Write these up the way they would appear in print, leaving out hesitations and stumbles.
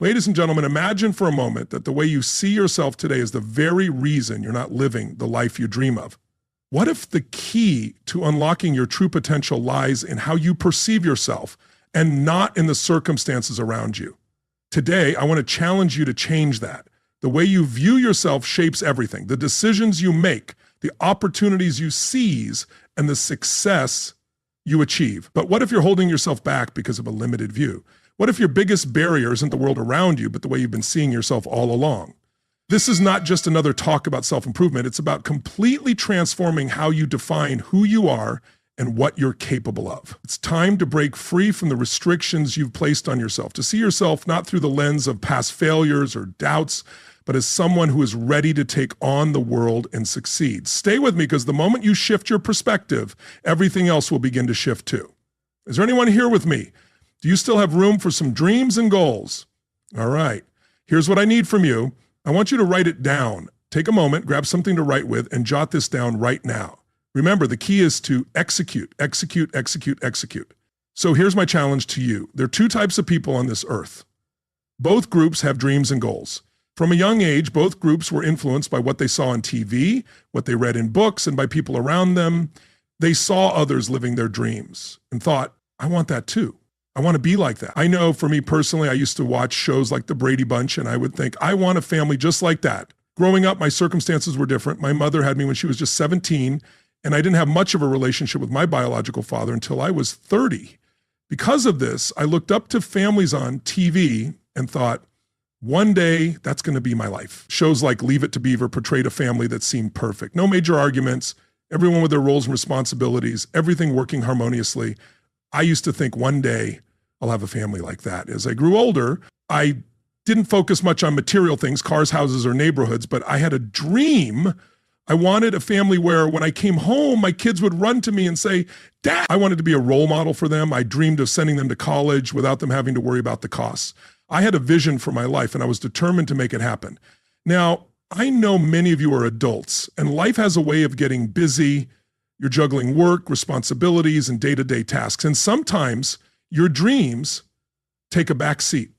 Ladies and gentlemen, imagine for a moment that the way you see yourself today is the very reason you're not living the life you dream of. What if the key to unlocking your true potential lies in how you perceive yourself and not in the circumstances around you? Today, I want to challenge you to change that. The way you view yourself shapes everything. The decisions you make, the opportunities you seize, and the success you achieve. But what if you're holding yourself back because of a limited view? What if your biggest barrier isn't the world around you, but the way you've been seeing yourself all along? This is not just another talk about self-improvement. It's about completely transforming how you define who you are and what you're capable of. It's time to break free from the restrictions you've placed on yourself, to see yourself not through the lens of past failures or doubts, but as someone who is ready to take on the world and succeed. Stay with me, because the moment you shift your perspective, everything else will begin to shift too. Is there anyone here with me? Do you still have room for some dreams and goals? All right, here's what I need from you. I want you to write it down. Take a moment, grab something to write with, and jot this down right now. Remember, the key is to execute, execute, execute, execute. So here's my challenge to you. There are two types of people on this earth. Both groups have dreams and goals. From a young age, both groups were influenced by what they saw on TV, what they read in books, and by people around them. They saw others living their dreams and thought, I want that too. I want to be like that. I know for me personally, I used to watch shows like The Brady Bunch, and I would think, I want a family just like that. Growing up, my circumstances were different. My mother had me when she was just 17, and I didn't have much of a relationship with my biological father until I was 30. Because of this, I looked up to families on TV and thought, one day, that's going to be my life. Shows like Leave It to Beaver portrayed a family that seemed perfect. No major arguments, everyone with their roles and responsibilities, everything working harmoniously. I used to think one day I'll have a family like that. As I grew older, I didn't focus much on material things, cars, houses, or neighborhoods, but I had a dream. I wanted a family where when I came home, my kids would run to me and say, Dad. I wanted to be a role model for them. I dreamed of sending them to college without them having to worry about the costs. I had a vision for my life, and I was determined to make it happen. Now, I know many of you are adults, and life has a way of getting busy. You're juggling work, responsibilities, and day-to-day tasks. And sometimes your dreams take a back seat.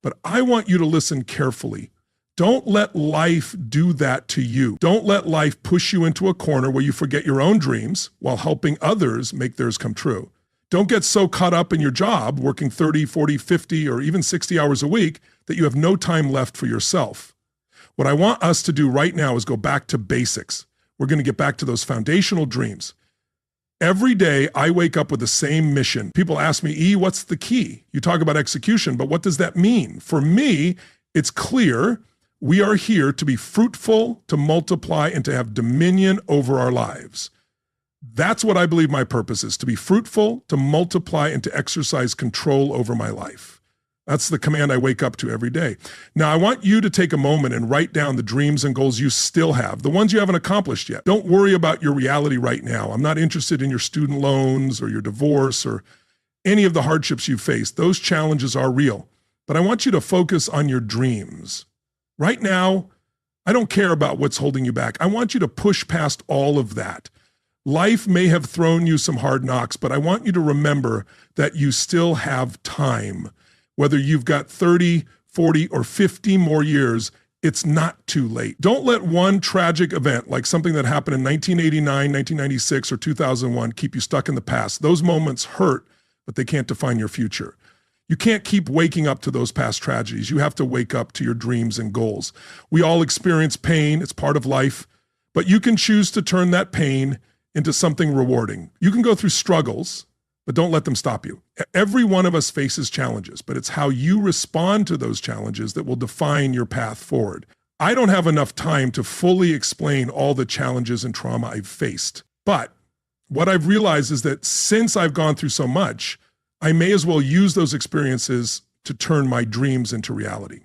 But I want you to listen carefully. Don't let life do that to you. Don't let life push you into a corner where you forget your own dreams while helping others make theirs come true. Don't get so caught up in your job, working 30, 40, 50, or even 60 hours a week, that you have no time left for yourself. What I want us to do right now is go back to basics. We're going to get back to those foundational dreams. Every day, I wake up with the same mission. People ask me, E, what's the key? You talk about execution, but what does that mean? For me, it's clear. We are here to be fruitful, to multiply, and to have dominion over our lives. That's what I believe my purpose is, to be fruitful, to multiply, and to exercise control over my life. That's the command I wake up to every day. Now, I want you to take a moment and write down the dreams and goals you still have, the ones you haven't accomplished yet. Don't worry about your reality right now. I'm not interested in your student loans or your divorce or any of the hardships you face. Those challenges are real. But I want you to focus on your dreams. Right now, I don't care about what's holding you back. I want you to push past all of that. Life may have thrown you some hard knocks, but I want you to remember that you still have time. Whether you've got 30, 40, or 50 more years, it's not too late. Don't let one tragic event, like something that happened in 1989, 1996, or 2001, keep you stuck in the past. Those moments hurt, but they can't define your future. You can't keep waking up to those past tragedies. You have to wake up to your dreams and goals. We all experience pain. It's part of life. But you can choose to turn that pain into something rewarding. You can go through struggles, but don't let them stop you. Every one of us faces challenges, but it's how you respond to those challenges that will define your path forward. I don't have enough time to fully explain all the challenges and trauma I've faced, but what I've realized is that since I've gone through so much, I may as well use those experiences to turn my dreams into reality.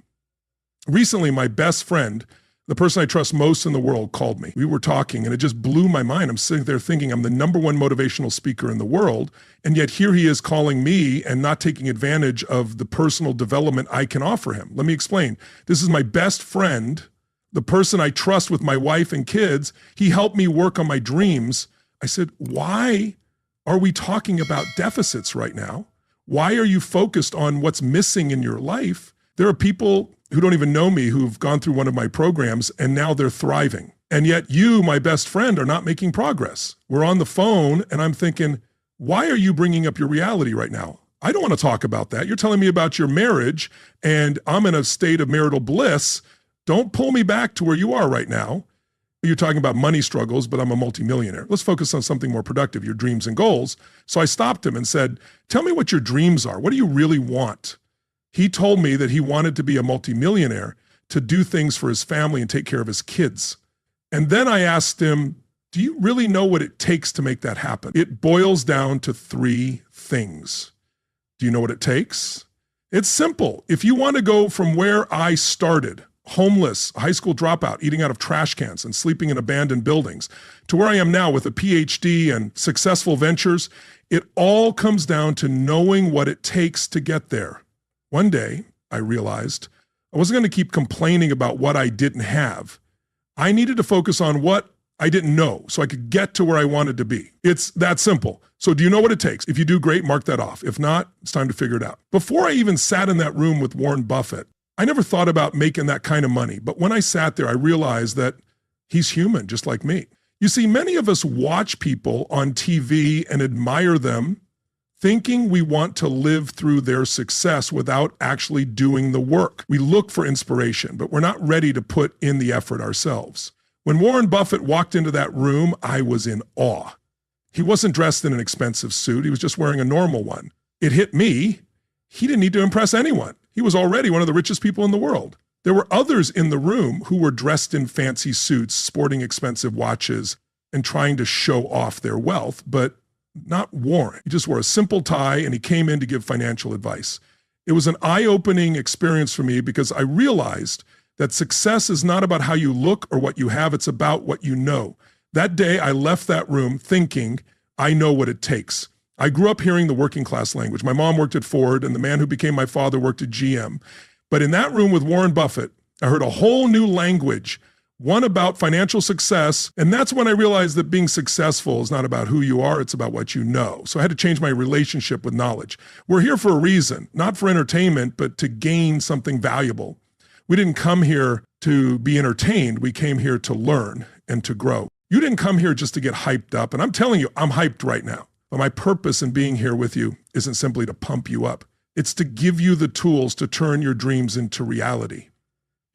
Recently, my best friend, the person I trust most in the world, called me. We were talking and it just blew my mind. I'm sitting there thinking I'm the #1 motivational speaker in the world. And yet here he is calling me and not taking advantage of the personal development I can offer him. Let me explain. This is my best friend, the person I trust with my wife and kids. He helped me work on my dreams. I said, why are we talking about deficits right now? Why are you focused on what's missing in your life? There are people who don't even know me who've gone through one of my programs and now they're thriving. And yet you, my best friend, are not making progress. We're on the phone and I'm thinking, why are you bringing up your reality right now? I don't want to talk about that. You're telling me about your marriage and I'm in a state of marital bliss. Don't pull me back to where you are right now. You're talking about money struggles, but I'm a multimillionaire. Let's focus on something more productive, your dreams and goals. So I stopped him and said, tell me what your dreams are. What do you really want? He told me that he wanted to be a multimillionaire to do things for his family and take care of his kids. And then I asked him, do you really know what it takes to make that happen? It boils down to 3 things. Do you know what it takes? It's simple. If you want to go from where I started, homeless, high school dropout, eating out of trash cans and sleeping in abandoned buildings, to where I am now with a PhD and successful ventures, it all comes down to knowing what it takes to get there. One day, I realized I wasn't going to keep complaining about what I didn't have. I needed to focus on what I didn't know so I could get to where I wanted to be. It's that simple. So do you know what it takes? If you do, great, mark that off. If not, it's time to figure it out. Before I even sat in that room with Warren Buffett, I never thought about making that kind of money. But when I sat there, I realized that he's human, just like me. You see, many of us watch people on TV and admire them, thinking we want to live through their success without actually doing the work. We look for inspiration, but we're not ready to put in the effort ourselves. When Warren Buffett walked into that room, I was in awe. He wasn't dressed in an expensive suit. He was just wearing a normal one. It hit me. He didn't need to impress anyone. He was already one of the richest people in the world. There were others in the room who were dressed in fancy suits, sporting expensive watches, and trying to show off their wealth, but not Warren. He just wore a simple tie and he came in to give financial advice. It was an eye-opening experience for me because I realized that success is not about how you look or what you have, it's about what you know. That day, I left that room thinking, I know what it takes. I grew up hearing the working class language. My mom worked at Ford, and the man who became my father worked at GM. But in that room with Warren Buffett, I heard a whole new language, one about financial success. And that's when I realized that being successful is not about who you are, it's about what you know. So I had to change my relationship with knowledge. We're here for a reason, not for entertainment, but to gain something valuable. We didn't come here to be entertained. We came here to learn and to grow. You didn't come here just to get hyped up. And I'm telling you, I'm hyped right now. But my purpose in being here with you isn't simply to pump you up. It's to give you the tools to turn your dreams into reality.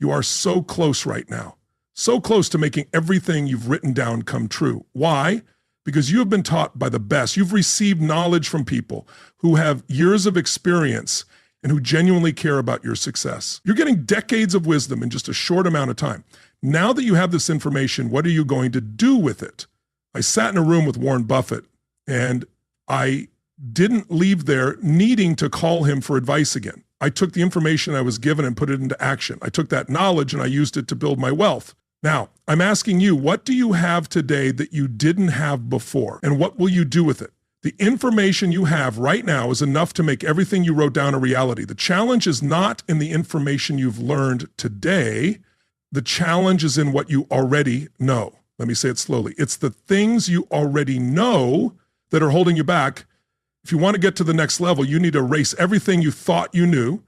You are so close right now, so close to making everything you've written down come true. Why? Because you have been taught by the best. You've received knowledge from people who have years of experience and who genuinely care about your success. You're getting decades of wisdom in just a short amount of time. Now that you have this information, what are you going to do with it? I sat in a room with Warren Buffett, and I didn't leave there needing to call him for advice again. I took the information I was given and put it into action. I took that knowledge and I used it to build my wealth. Now, I'm asking you, what do you have today that you didn't have before? And what will you do with it? The information you have right now is enough to make everything you wrote down a reality. The challenge is not in the information you've learned today. The challenge is in what you already know. Let me say it slowly. It's the things you already know that are holding you back. If you want to get to the next level, you need to erase everything you thought you knew.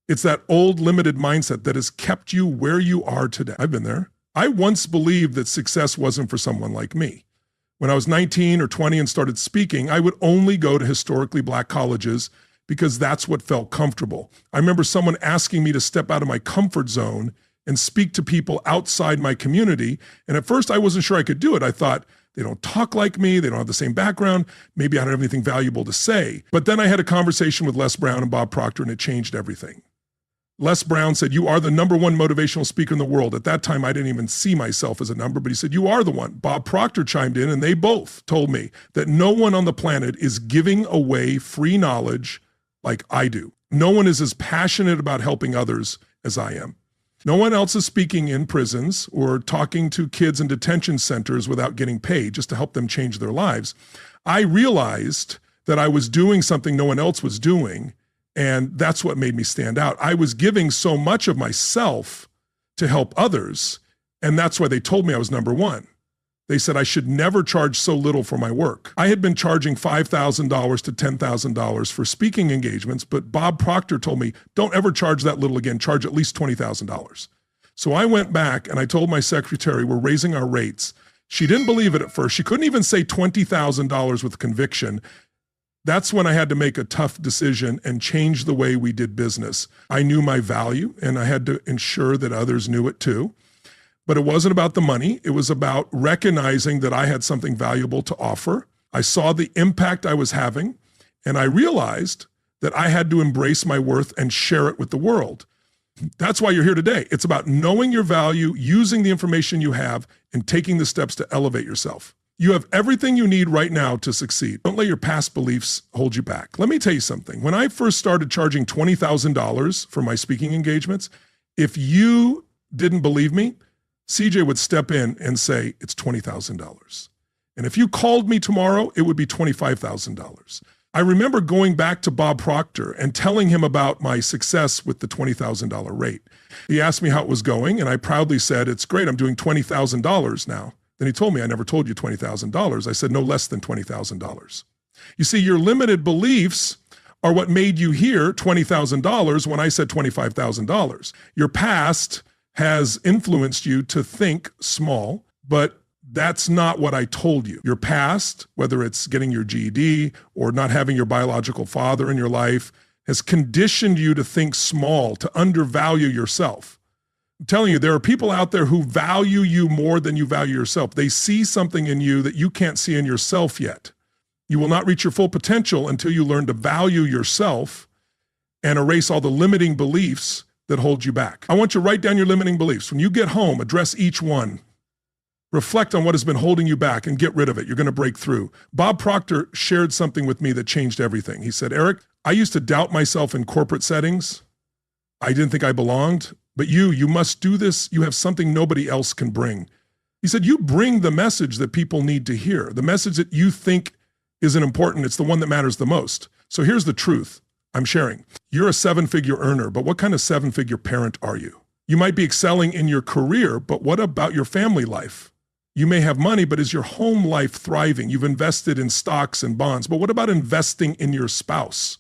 It's that old limited mindset that has kept you where you are today. I've been there. I once believed that success wasn't for someone like me. When I was 19 or 20 and started speaking, I would only go to historically black colleges because that's what felt comfortable. I remember someone asking me to step out of my comfort zone and speak to people outside my community. And at first I wasn't sure I could do it. I thought, they don't talk like me. They don't have the same background. Maybe I don't have anything valuable to say. But then I had a conversation with Les Brown and Bob Proctor, and it changed everything. Les Brown said, you are the #1 motivational speaker in the world. At that time, I didn't even see myself as a number, but he said, you are the one. Bob Proctor chimed in, and they both told me that no one on the planet is giving away free knowledge like I do. No one is as passionate about helping others as I am. No one else is speaking in prisons or talking to kids in detention centers without getting paid just to help them change their lives. I realized that I was doing something no one else was doing, and that's what made me stand out. I was giving so much of myself to help others, and that's why they told me I was #1. They said I should never charge so little for my work. I had been charging $5,000 to $10,000 for speaking engagements, but Bob Proctor told me, don't ever charge that little again, charge at least $20,000. So I went back and I told my secretary, we're raising our rates. She didn't believe it at first. She couldn't even say $20,000 with conviction. That's when I had to make a tough decision and change the way we did business. I knew my value and I had to ensure that others knew it too. But it wasn't about the money. It was about recognizing that I had something valuable to offer. I saw the impact I was having, and I realized that I had to embrace my worth and share it with the world. That's why you're here today. It's about knowing your value, using the information you have, and taking the steps to elevate yourself. You have everything you need right now to succeed. Don't let your past beliefs hold you back. Let me tell you something. When I first started charging $20,000 for my speaking engagements, if you didn't believe me, CJ would step in and say, it's $20,000. And if you called me tomorrow, it would be $25,000. I remember going back to Bob Proctor and telling him about my success with the $20,000 rate. He asked me how it was going, and I proudly said, it's great, I'm doing $20,000 now. Then he told me, I never told you $20,000. I said, no less than $20,000. You see, your limited beliefs are what made you hear $20,000 when I said $25,000. Your past has influenced you to think small, but that's not what I told you. Your past, whether it's getting your GED or not having your biological father in your life, has conditioned you to think small, to undervalue yourself. I'm telling you, there are people out there who value you more than you value yourself. They see something in you that you can't see in yourself yet. You will not reach your full potential until you learn to value yourself and erase all the limiting beliefs that hold you back. I want you to write down your limiting beliefs. When you get home, address each one. Reflect on what has been holding you back and get rid of it. You're going to break through. Bob Proctor shared something with me that changed everything. He said, Eric, I used to doubt myself in corporate settings. I didn't think I belonged, but you must do this. You have something nobody else can bring. He said, you bring the message that people need to hear, the message that you think isn't important. It's the one that matters the most. So here's the truth I'm sharing. You're a 7-figure earner, but what kind of 7-figure parent are you? You might be excelling in your career, but what about your family life? You may have money, but is your home life thriving? You've invested in stocks and bonds, but what about investing in your spouse,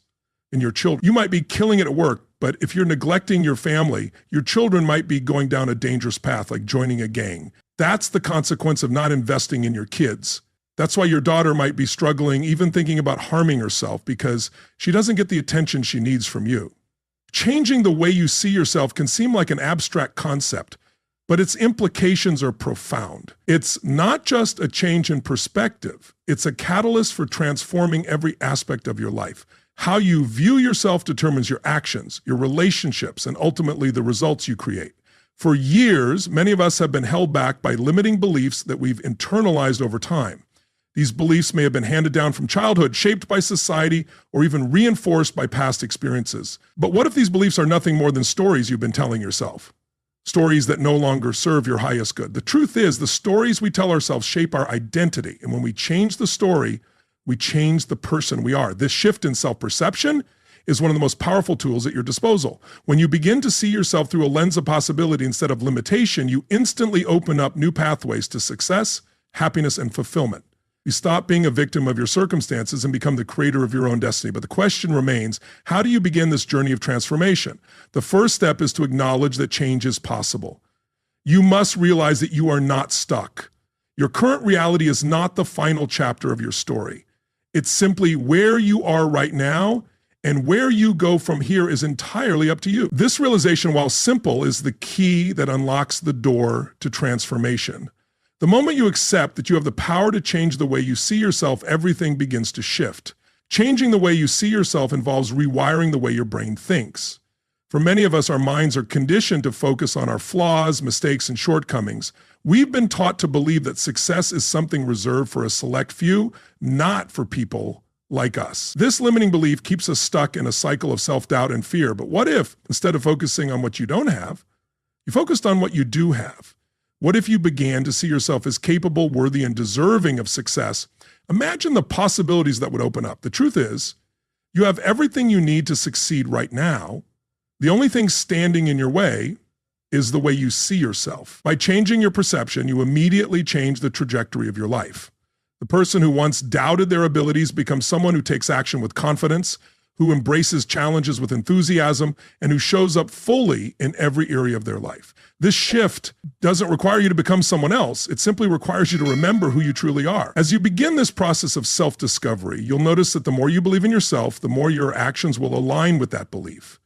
in your children? You might be killing it at work, but if you're neglecting your family, your children might be going down a dangerous path, like joining a gang. That's the consequence of not investing in your kids. That's why your daughter might be struggling, even thinking about harming herself, because she doesn't get the attention she needs from you. Changing the way you see yourself can seem like an abstract concept, but its implications are profound. It's not just a change in perspective. It's a catalyst for transforming every aspect of your life. How you view yourself determines your actions, your relationships, and ultimately the results you create. For years, many of us have been held back by limiting beliefs that we've internalized over time. These beliefs may have been handed down from childhood, shaped by society, or even reinforced by past experiences. But what if these beliefs are nothing more than stories you've been telling yourself? Stories that no longer serve your highest good. The truth is, the stories we tell ourselves shape our identity. And when we change the story, we change the person we are. This shift in self-perception is one of the most powerful tools at your disposal. When you begin to see yourself through a lens of possibility instead of limitation, you instantly open up new pathways to success, happiness, and fulfillment. You stop being a victim of your circumstances and become the creator of your own destiny. But the question remains, how do you begin this journey of transformation? The first step is to acknowledge that change is possible. You must realize that you are not stuck. Your current reality is not the final chapter of your story. It's simply where you are right now, and where you go from here is entirely up to you. This realization, while simple, is the key that unlocks the door to transformation. The moment you accept that you have the power to change the way you see yourself, everything begins to shift. Changing the way you see yourself involves rewiring the way your brain thinks. For many of us, our minds are conditioned to focus on our flaws, mistakes, and shortcomings. We've been taught to believe that success is something reserved for a select few, not for people like us. This limiting belief keeps us stuck in a cycle of self-doubt and fear. But what if, instead of focusing on what you don't have, you focused on what you do have? What if you began to see yourself as capable, worthy, and deserving of success? Imagine the possibilities that would open up. The truth is, you have everything you need to succeed right now. The only thing standing in your way is the way you see yourself. By changing your perception, you immediately change the trajectory of your life. The person who once doubted their abilities becomes someone who takes action with confidence, who embraces challenges with enthusiasm, and who shows up fully in every area of their life. This shift doesn't require you to become someone else. It simply requires you to remember who you truly are. As you begin this process of self-discovery, you'll notice that the more you believe in yourself, the more your actions will align with that belief.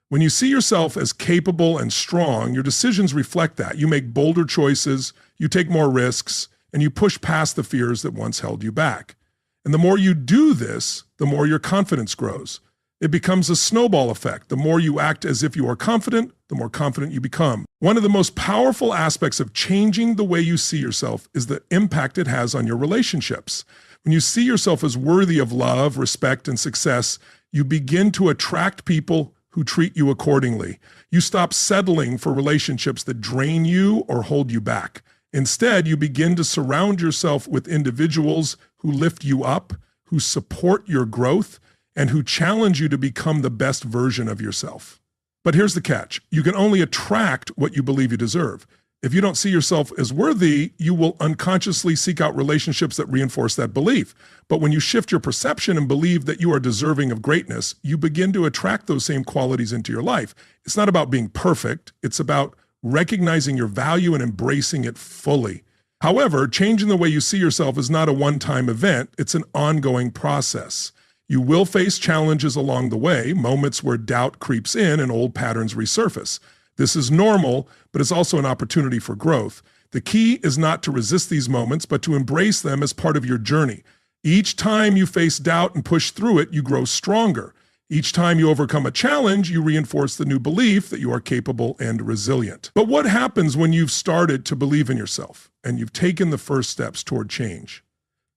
When you see yourself as capable and strong, your decisions reflect that. You make bolder choices, you take more risks, and you push past the fears that once held you back. And the more you do this, the more your confidence grows. It becomes a snowball effect. The more you act as if you are confident, the more confident you become. One of the most powerful aspects of changing the way you see yourself is the impact it has on your relationships. When you see yourself as worthy of love, respect, and success, you begin to attract people who treat you accordingly. You stop settling for relationships that drain you or hold you back. Instead, you begin to surround yourself with individuals who lift you up, who support your growth, and who challenge you to become the best version of yourself. But here's the catch. You can only attract what you believe you deserve. If you don't see yourself as worthy, you will unconsciously seek out relationships that reinforce that belief. But when you shift your perception and believe that you are deserving of greatness, you begin to attract those same qualities into your life. It's not about being perfect. It's about recognizing your value and embracing it fully. However, changing the way you see yourself is not a one-time event. It's an ongoing process. You will face challenges along the way, moments where doubt creeps in and old patterns resurface. This is normal, but it's also an opportunity for growth. The key is not to resist these moments, but to embrace them as part of your journey. Each time you face doubt and push through it, you grow stronger. Each time you overcome a challenge, you reinforce the new belief that you are capable and resilient. But what happens when you've started to believe in yourself and you've taken the first steps toward change?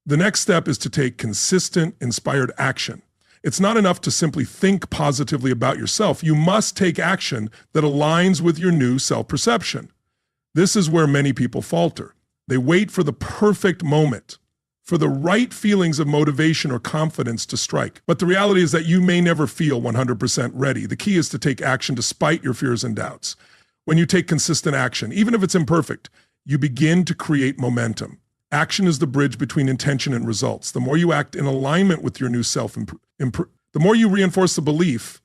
The next step is to take consistent, inspired action. It's not enough to simply think positively about yourself. You must take action that aligns with your new self-perception. This is where many people falter. They wait for the perfect moment, for the right feelings of motivation or confidence to strike. But the reality is that you may never feel 100% ready. The key is to take action despite your fears and doubts. When you take consistent action, even if it's imperfect, you begin to create momentum. Action is the bridge between intention and results. The more you act in alignment with your new self, the more you reinforce the belief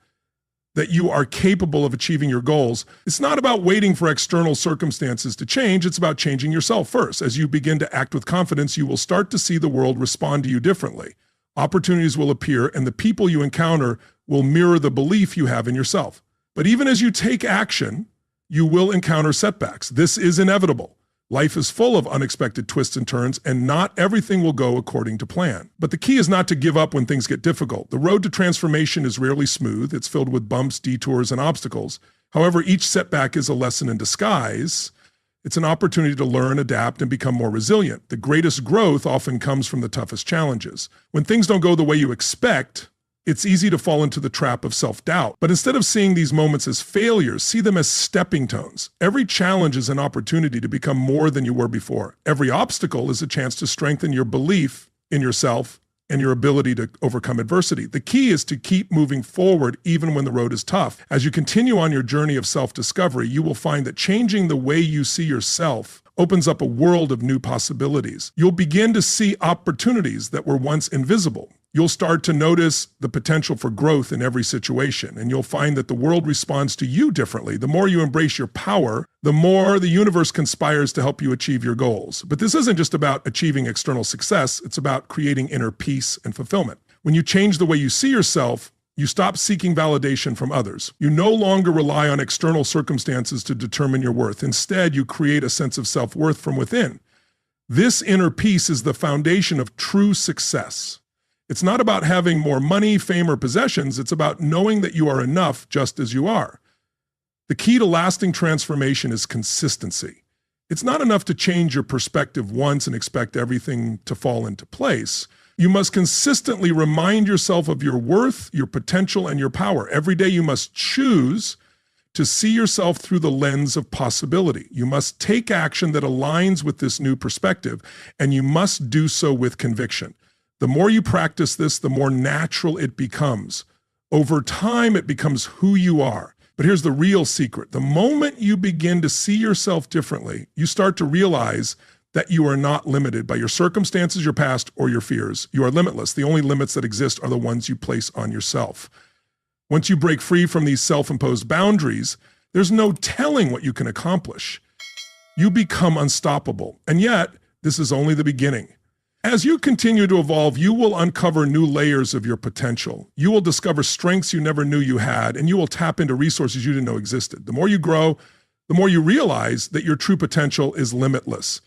that you are capable of achieving your goals. It's not about waiting for external circumstances to change. It's about changing yourself first. As you begin to act with confidence, you will start to see the world respond to you differently. Opportunities will appear, and the people you encounter will mirror the belief you have in yourself. But even as you take action, you will encounter setbacks. This is inevitable. Life is full of unexpected twists and turns, and not everything will go according to plan. But the key is not to give up when things get difficult. The road to transformation is rarely smooth. It's filled with bumps, detours, and obstacles. However, each setback is a lesson in disguise. It's an opportunity to learn, adapt, and become more resilient. The greatest growth often comes from the toughest challenges. When things don't go the way you expect, it's easy to fall into the trap of self-doubt. But instead of seeing these moments as failures, see them as stepping stones. Every challenge is an opportunity to become more than you were before. Every obstacle is a chance to strengthen your belief in yourself and your ability to overcome adversity. The key is to keep moving forward even when the road is tough. As you continue on your journey of self-discovery, you will find that changing the way you see yourself opens up a world of new possibilities. You'll begin to see opportunities that were once invisible. You'll start to notice the potential for growth in every situation, and you'll find that the world responds to you differently. The more you embrace your power, the more the universe conspires to help you achieve your goals. But this isn't just about achieving external success. It's about creating inner peace and fulfillment. When you change the way you see yourself, you stop seeking validation from others. You no longer rely on external circumstances to determine your worth. Instead, you create a sense of self-worth from within. This inner peace is the foundation of true success. It's not about having more money, fame, or possessions. It's about knowing that you are enough just as you are. The key to lasting transformation is consistency. It's not enough to change your perspective once and expect everything to fall into place. You must consistently remind yourself of your worth, your potential, and your power. Every day you must choose to see yourself through the lens of possibility. You must take action that aligns with this new perspective, and you must do so with conviction. The more you practice this, the more natural it becomes. Over time, it becomes who you are. But here's the real secret. The moment you begin to see yourself differently, you start to realize that you are not limited by your circumstances, your past, or your fears. You are limitless. The only limits that exist are the ones you place on yourself. Once you break free from these self-imposed boundaries, there's no telling what you can accomplish. You become unstoppable. And yet, this is only the beginning. As you continue to evolve, you will uncover new layers of your potential. You will discover strengths you never knew you had, and you will tap into resources you didn't know existed. The more you grow, the more you realize that your true potential is limitless.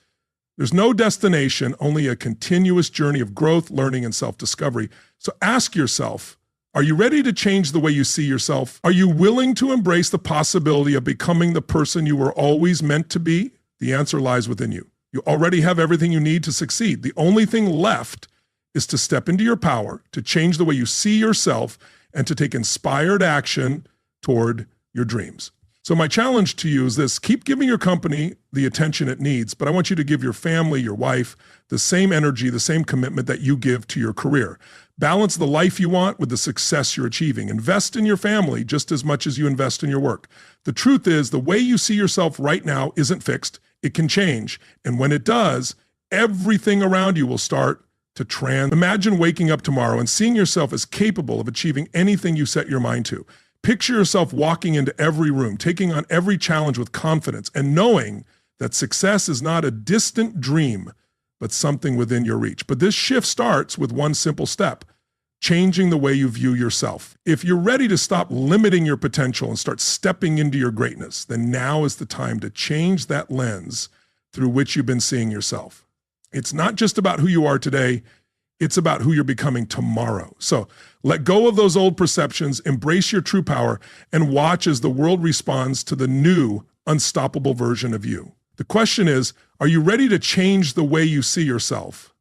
There's no destination, only a continuous journey of growth, learning, and self-discovery. So ask yourself, are you ready to change the way you see yourself? Are you willing to embrace the possibility of becoming the person you were always meant to be? The answer lies within you. You already have everything you need to succeed. The only thing left is to step into your power, to change the way you see yourself, and to take inspired action toward your dreams. So my challenge to you is this: keep giving your company the attention it needs, but I want you to give your family, your wife, the same energy, the same commitment that you give to your career. Balance the life you want with the success you're achieving. Invest in your family just as much as you invest in your work. The truth is, the way you see yourself right now isn't fixed. It can change. And when it does, everything around you will start to Imagine waking up tomorrow and seeing yourself as capable of achieving anything you set your mind to. Picture yourself walking into every room, taking on every challenge with confidence, and knowing that success is not a distant dream, but something within your reach. But this shift starts with one simple step: changing the way you view yourself. If you're ready to stop limiting your potential and start stepping into your greatness, then now is the time to change that lens through which you've been seeing yourself. It's not just about who you are today, it's about who you're becoming tomorrow. So let go of those old perceptions, embrace your true power, and watch as the world responds to the new, unstoppable version of you. The question is, are you ready to change the way you see yourself?